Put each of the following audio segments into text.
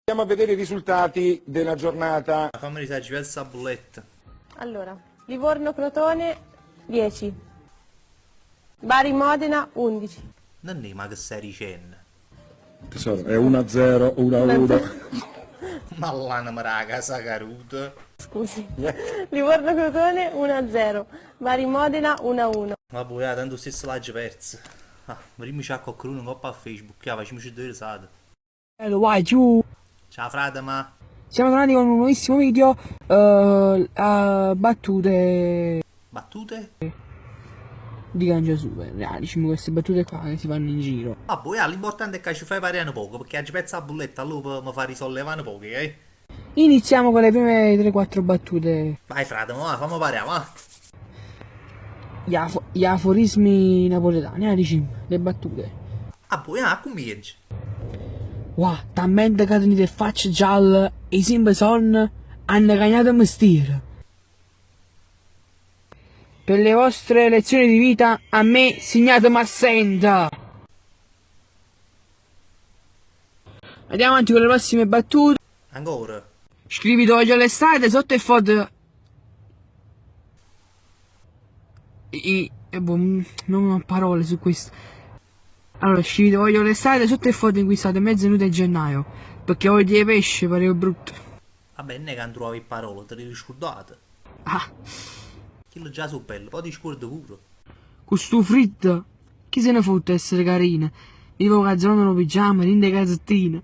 Andiamo a vedere i risultati della giornata. Fammi risaggi verso la bolletta. Allora, Livorno-Crotone 10, Bari-Modena 11. Non è ma che stai dicendo? Tesoro, è 1-0, 1-1. Ma l'anima raga, sa caruta. Scusi. Livorno-Crotone 1-0, Bari-Modena 1-1. Ma poi tanto stesso l'hai perso. Ah, prima c'ha qualcuno in coppa a Facebook, che facciamoci due risate. Vai giù. Ciao frate, ma... Siamo tornati con un nuovissimo video. Battute Battute? di Cangia Super. Diciamo queste battute qua che si fanno in giro. Ma poi l'importante è che ci fai variare poco, perché oggi pezza la bolletta, allora mi fa risollevare poco, eh? Iniziamo con le prime 3-4 battute. Vai frate, ma fammi variare, va. Gli aforismi napoletani, diciamo, le battute. Ah, poi cominci. Wow, talmente che tenete faccia gialla e sempre son hanno cagnato mestiere. Per le vostre lezioni di vita a me segnatemi assenta. Andiamo avanti con le prossime battute. Ancora? Scriviti voglio l'estate sotto e foto. Non ho parole su questo. Allora, scrivete voglio l'estate sotto e foto in cui state mezzo nuda a gennaio. Perché voglio dire pesce, pareva brutto. Vabbè, non è che non trovi parole, te le riscordate. Ah, Chi lo già su bello, poi ti scordo pure. con sto fritto. Chi se ne fotte essere carina? Vivo cazzolando lo pigiama, rinde cazzettina.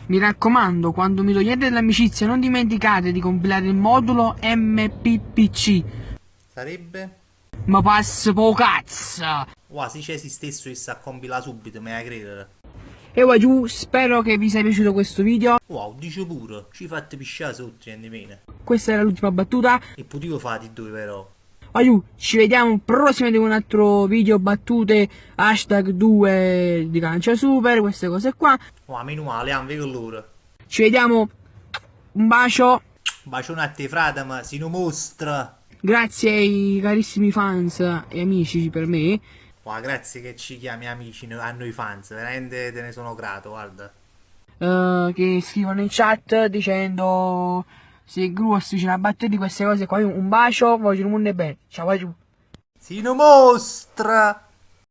Mi raccomando, quando mi togliete dall'amicizia non dimenticate di compilare il modulo MPPC. Sarebbe? Ma passa po' cazzo! Wow, se c'è si stesso e sa compilare subito, me la credere. E poi giù, spero che vi sia piaciuto questo video. Wow, dice pure, ci fate pisciare sotto, niente meno. Questa era l'ultima battuta. E potevo fare due però. Poi giù, ci vediamo prossimamente con un altro video battute #2 di Cancia Super, queste cose qua. Wow, meno male, vedo l'ora. Ci vediamo, un bacio. Un bacione a te frate, ma si non mostra. Grazie ai carissimi fans e amici per me. Wow, grazie che ci chiami amici a noi fans, veramente te ne sono grato, guarda. Che scrivono in chat dicendo se Gruos dice una battuta di queste cose qua. Un bacio, voglio il mondo bene. Ciao, vai giù. Si non mostra!